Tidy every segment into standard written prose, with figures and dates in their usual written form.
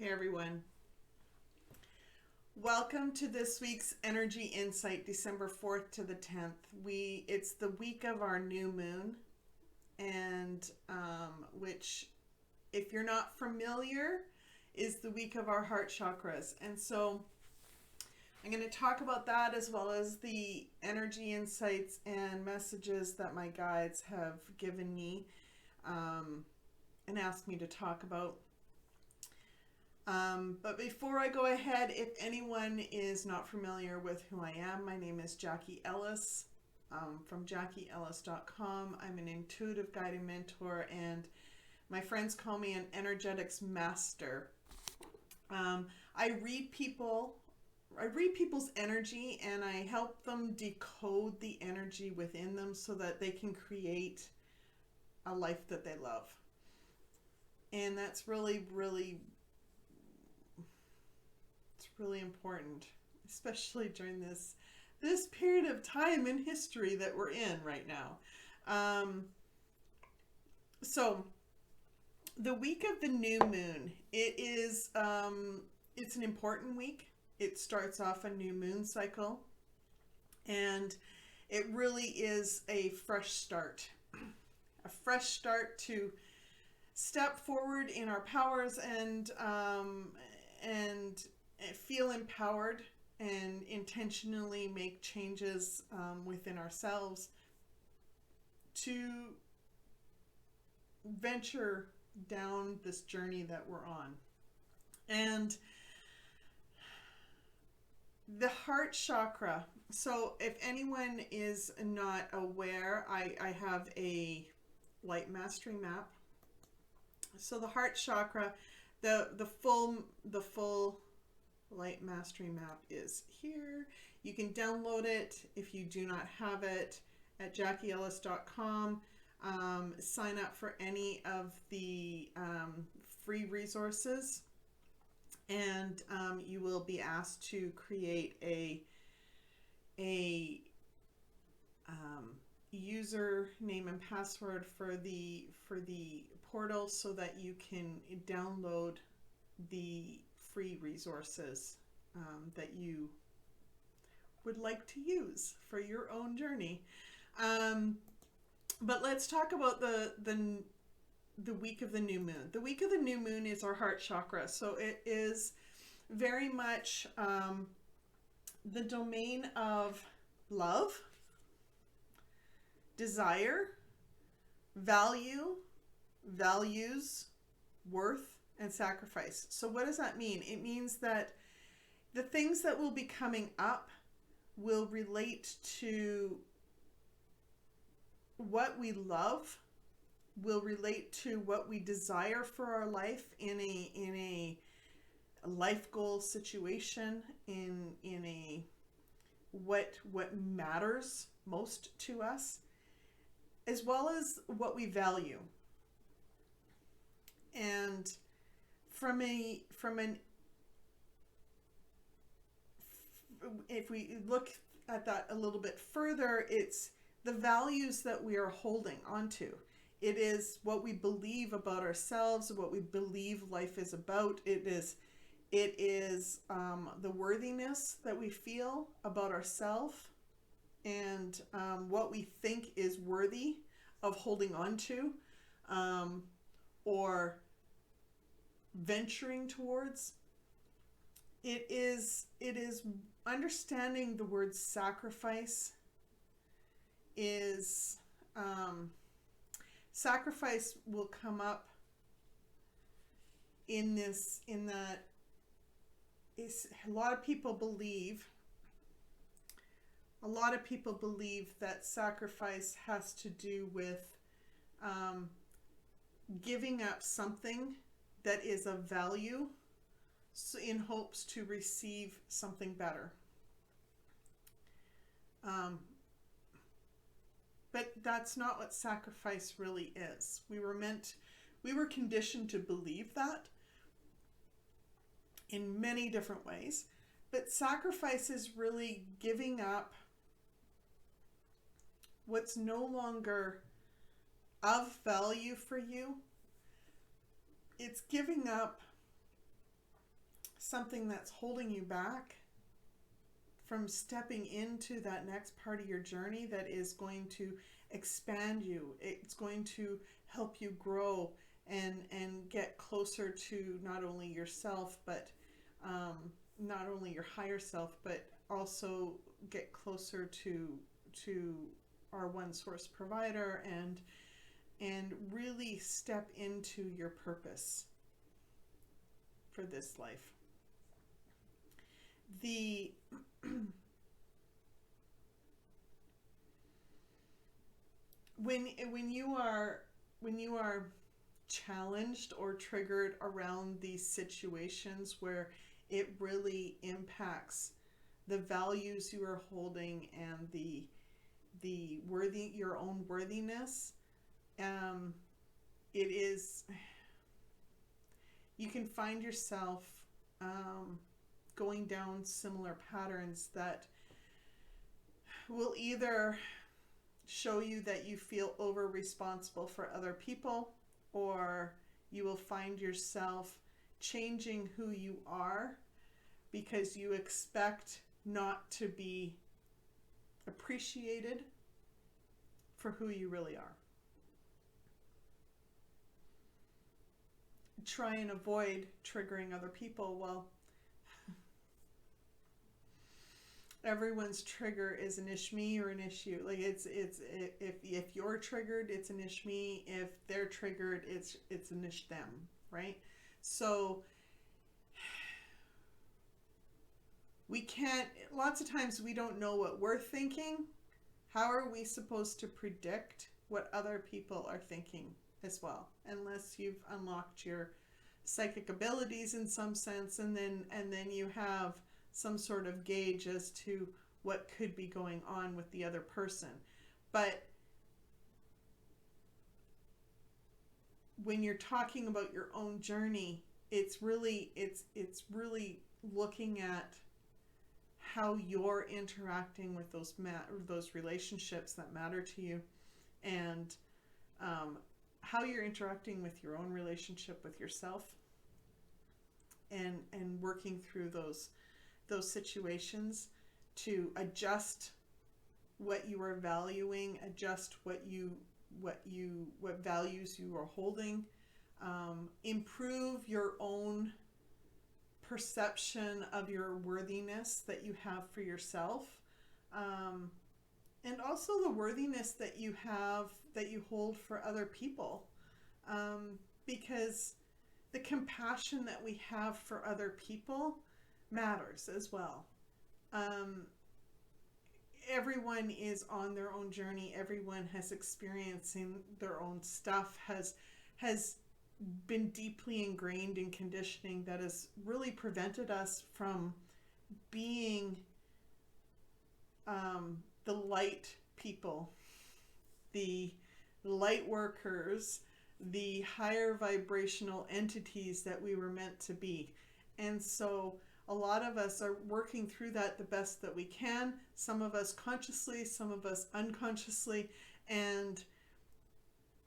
Hey everyone. Welcome to this week's Energy Insight, December 4th to the 10th. It's the week of our new moon, and which, if you're not familiar, is the week of our heart chakras. And so I'm going to talk about that as well as the energy insights and messages that my guides have given me and asked me to talk about. But before I go ahead, if anyone is not familiar with who I am, my name is Jackie Ellis from JackieEllis.com. I'm an intuitive guiding mentor, and my friends call me an energetics master. I read people's energy, and I help them decode the energy within them so that they can create a life that they love. And that's really important, especially during this period of time in history that we're in right now. So the week of the new moon, it's an important week. It starts off a new moon cycle, and it really is a fresh start to step forward in our powers and feel empowered and intentionally make changes within ourselves to venture down this journey that we're on. And the heart chakra. So if anyone is not aware, I have a light mastery map. So the heart chakra, the full light mastery map is here. You can download it if you do not have it at JackieEllis.com. Sign up for any of the free resources, and you will be asked to create a username and password for the portal so that you can download the free resources that you would like to use for your own journey. But let's talk about the week of the new moon. The week of the new moon is our heart chakra. So it is very much the domain of love, desire, value, values, worth, and sacrifice. So what does that mean? It means that the things that will be coming up will relate to what we love, will relate to what we desire for our life in a life goal situation, in a what matters most to us, as well as what we value. And if we look at that a little bit further, it's the values that we are holding onto. It is what we believe about ourselves, what we believe life is about. It is the worthiness that we feel about ourselves, and what we think is worthy of holding on to, or venturing towards. It is understanding the word sacrifice. Sacrifice will come up in that a lot of people believe that sacrifice has to do with giving up something that is of value in hopes to receive something better. But that's not what sacrifice really is. We were conditioned to believe that in many different ways. But sacrifice is really giving up what's no longer of value for you. It's giving up something that's holding you back from stepping into that next part of your journey that is going to expand you. It's going to help you grow and get closer to not only yourself, but not only your higher self, but also get closer to our one source provider, and really step into your purpose for this life. The when you are challenged or triggered around these situations where it really impacts the values you are holding and the your own worthiness, it is, you can find yourself going down similar patterns that will either show you that you feel over responsible for other people, or you will find yourself changing who you are because you expect not to be appreciated for who you really are. Try and avoid triggering other people. Well, everyone's trigger is an ish-me or an issue. Like it's if you're triggered, it's an ish-me. If they're triggered, it's an ish-them, right? So we can't, lots of times we don't know what we're thinking. How are we supposed to predict what other people are thinking as well? Unless you've unlocked your psychic abilities in some sense, and then you have some sort of gauge as to what could be going on with the other person. But when you're talking about your own journey, it's really looking at how you're interacting with those relationships that matter to you, and how you're interacting with your own relationship with yourself, and working through those situations to adjust what you are valuing, adjust what values you are holding, improve your own perception of your worthiness that you have for yourself, and also the worthiness that you hold for other people, because the compassion that we have for other people matters as well. Everyone is on their own journey. Everyone has experiencing their own stuff, has been deeply ingrained in conditioning that has really prevented us from being the light people, the light workers, the higher vibrational entities that we were meant to be. And so a lot of us are working through that the best that we can, some of us consciously, some of us unconsciously, and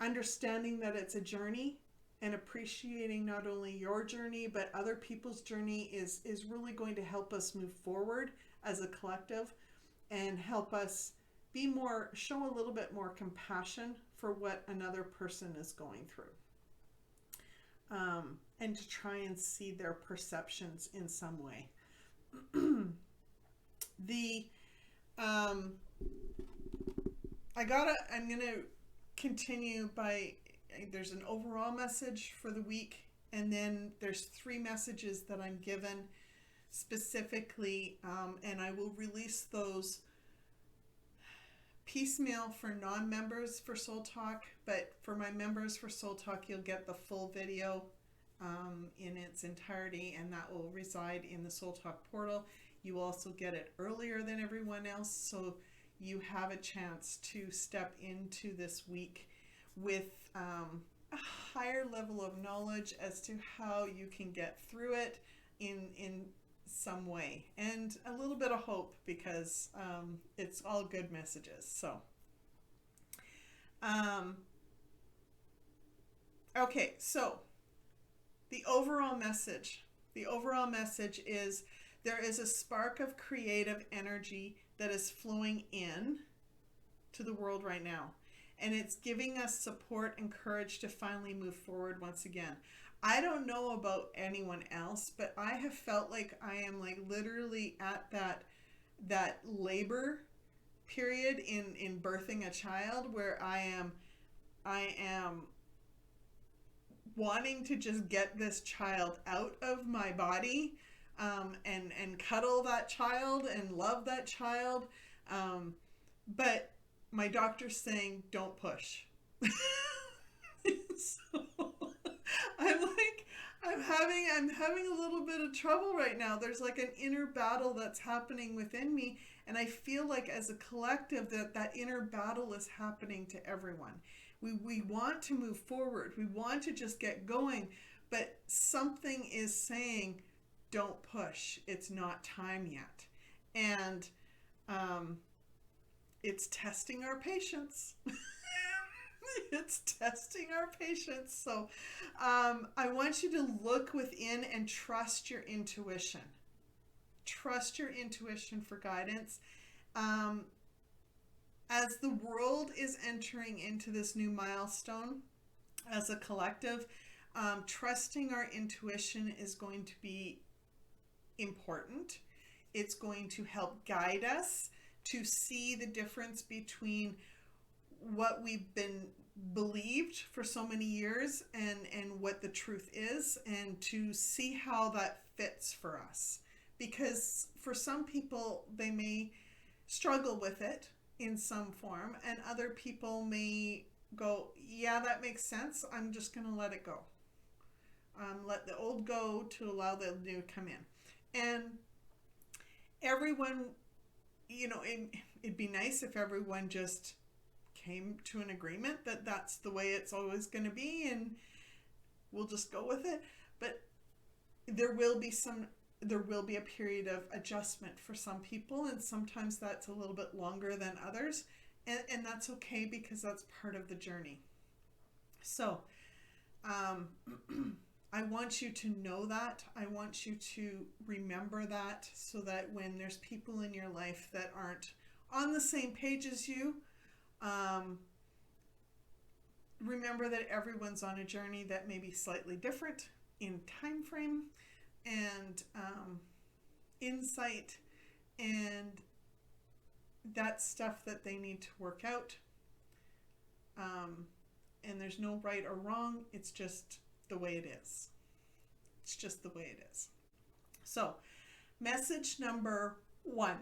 understanding that it's a journey and appreciating not only your journey but other people's journey is really going to help us move forward as a collective, and help us show a little bit more compassion for what another person is going through, and to try and see their perceptions in some way. I'm gonna continue by, there's an overall message for the week, and then there's 3 messages that I'm given specifically, and I will release those piecemeal for non-members for Soul Talk, but for my members for Soul Talk, you'll get the full video in its entirety, and that will reside in the Soul Talk portal. You also get it earlier than everyone else, so you have a chance to step into this week with a higher level of knowledge as to how you can get through it in some way, and a little bit of hope, because it's all good messages. So okay, so the overall message The overall message is there is a spark of creative energy that is flowing in to the world right now. And it's giving us support and courage to finally move forward once again. I don't know about anyone else, but I have felt like I am like literally at that labor period in birthing a child where I am wanting to just get this child out of my body, and cuddle that child and love that child. But my doctor's saying, don't push. So I'm having a little bit of trouble right now. There's like an inner battle that's happening within me, and I feel like as a collective that inner battle is happening to everyone. We want to move forward. We want to just get going, but something is saying, don't push. It's not time yet. And it's testing our patience. It's testing our patience. So I want you to look within and trust your intuition. Trust your intuition for guidance. As the world is entering into this new milestone as a collective, trusting our intuition is going to be important. It's going to help guide us to see the difference between what we've been believed for so many years and what the truth is, and to see how that fits for us. Because for some people, they may struggle with it in some form, and other people may go, yeah, that makes sense. I'm just going to let it go. Let the old go to allow the new to come in. And everyone, it'd be nice if everyone just came to an agreement that that's the way it's always going to be, and we'll just go with it. But there will be a period of adjustment for some people, and sometimes that's a little bit longer than others, and that's okay, because that's part of the journey. So I want you to know that. I want you to remember that, so that when there's people in your life that aren't on the same page as you, remember that everyone's on a journey that may be slightly different in time frame and insight, and that's stuff that they need to work out. And there's no right or wrong. It's just the way it is. It's just the way it is. So, message number one.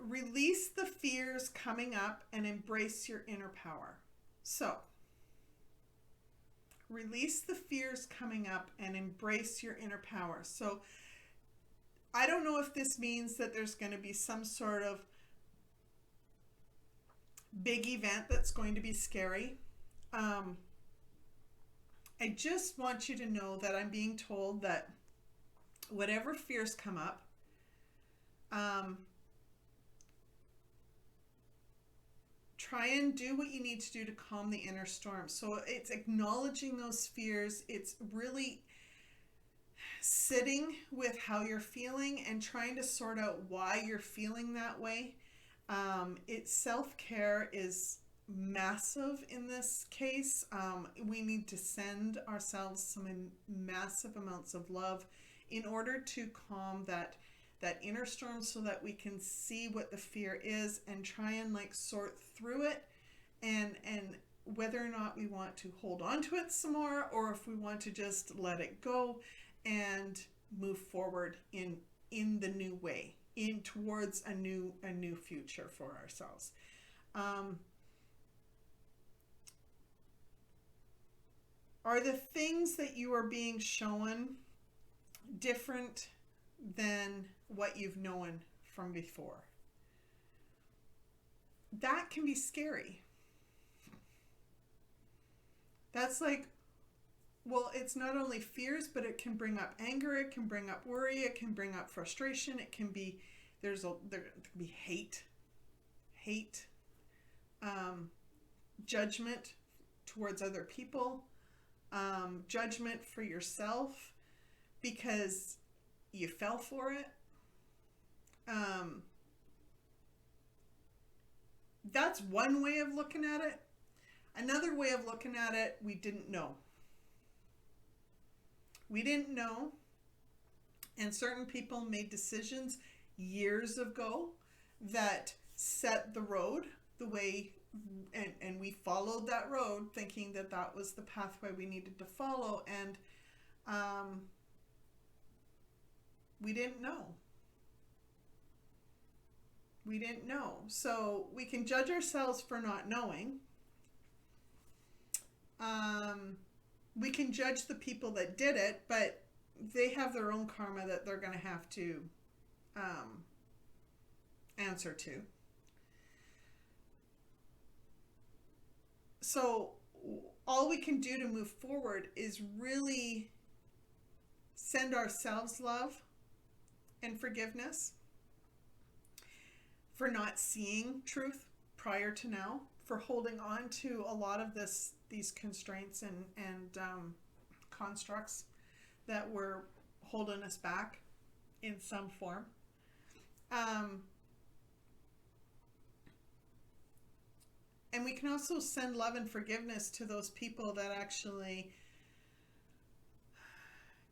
Release the fears coming up and embrace your inner power. So, release the fears coming up and embrace your inner power. So, I don't know if this means that there's going to be some sort of big event that's going to be scary. I just want you to know that I'm being told that whatever fears come up, try and do what you need to do to calm the inner storm. So it's acknowledging those fears. It's really sitting with how you're feeling and trying to sort out why you're feeling that way. Self-care is massive in this case. We need to send ourselves some massive amounts of love in order to calm that inner storm, so that we can see what the fear is and try and sort through it, and whether or not we want to hold on to it some more, or if we want to just let it go and move forward in the new way, in towards a new future for ourselves. Are the things that you are being shown different than what you've known from before? That can be scary. That's it's not only fears, but it can bring up anger, it can bring up worry, it can bring up frustration, it can be, there can be hate, judgment towards other people, judgment for yourself because you fell for it. That's one way of looking at it. Another way of looking at it, we didn't know. We didn't know, and certain people made decisions years ago that set the road the way, and we followed that road thinking that that was the pathway we needed to follow, and we didn't know. We didn't know. So we can judge ourselves for not knowing. We can judge the people that did it, but they have their own karma that they're going to have to answer to. So all we can do to move forward is really send ourselves love and forgiveness for not seeing truth prior to now, for holding on to a lot of these constraints and constructs that were holding us back in some form. And we can also send love and forgiveness to those people that actually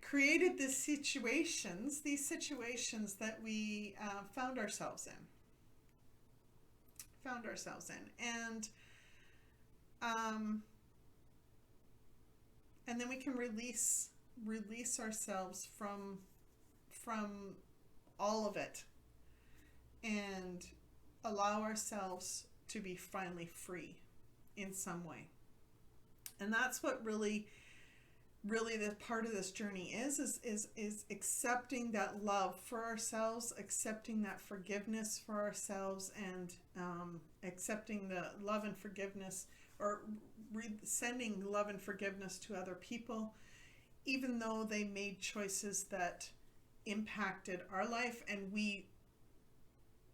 created these situations that we found ourselves in. And then we can release ourselves from all of it and allow ourselves to be finally free in some way. And that's what really the part of this journey is accepting that love for ourselves, accepting that forgiveness for ourselves, and accepting the love and forgiveness, or sending love and forgiveness to other people, even though they made choices that impacted our life and we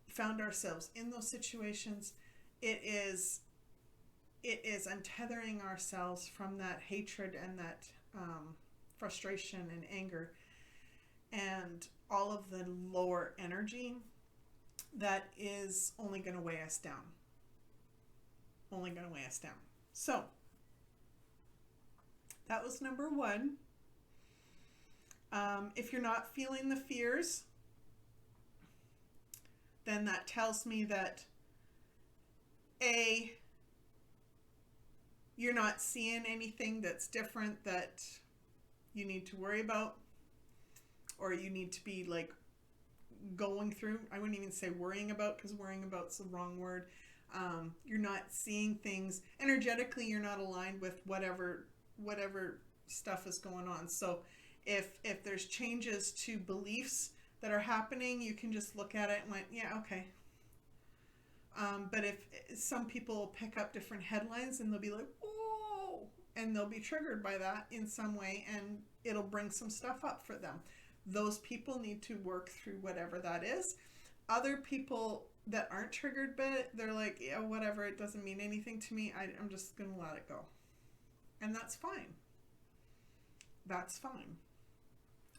found ourselves in those situations. It is untethering ourselves from that hatred and that frustration and anger and all of the lower energy that is only going to weigh us down. So that was number one. If you're not feeling the fears, then that tells me that A, you're not seeing anything that's different that you need to worry about, or you need to be like going through. I wouldn't even say worrying about, because worrying about's the wrong word. You're not seeing things energetically. You're not aligned with whatever stuff is going on. So if there's changes to beliefs that are happening, you can just look at it and went, yeah, okay. But if some people pick up different headlines and they'll be like, whoa, and they'll be triggered by that in some way, and it'll bring some stuff up for them. Those people need to work through whatever that is. Other people that aren't triggered by it, they're like, yeah, whatever, it doesn't mean anything to me. I'm just going to let it go. And that's fine. That's fine.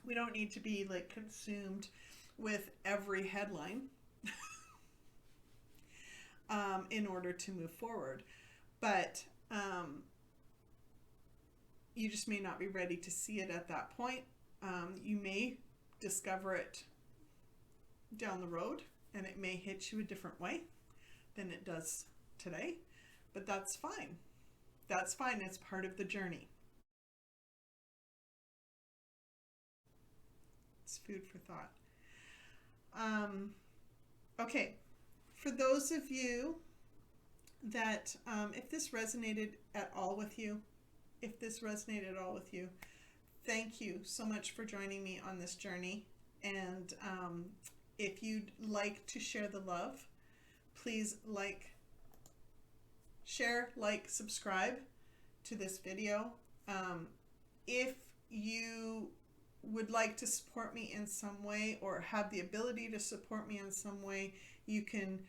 We don't need to be like consumed with every headline in order to move forward. But you just may not be ready to see it at that point. You may discover it down the road, and it may hit you a different way than it does today. But that's fine. That's fine. It's part of the journey. It's food for thought. Okay. For those of you that, if this resonated at all with you, thank you so much for joining me on this journey. And if you'd like to share the love, please share, subscribe to this video. If you would like to support me in some way, or have the ability to support me in some way, you can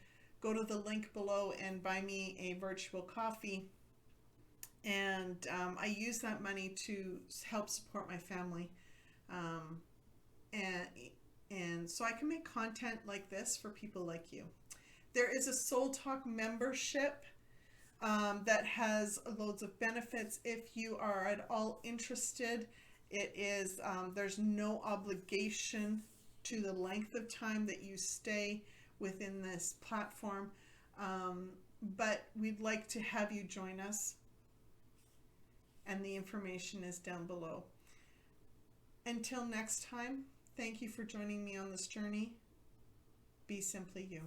go to the link below and buy me a virtual coffee. And and I use that money to help support my family, and so I can make content like this for people like you. There is a Soul Talk membership that has loads of benefits. If you are at all interested, it is there's no obligation to the length of time that you stay within this platform, but we'd like to have you join us, and the information is down below. Until next time, thank you for joining me on this journey. Be simply you.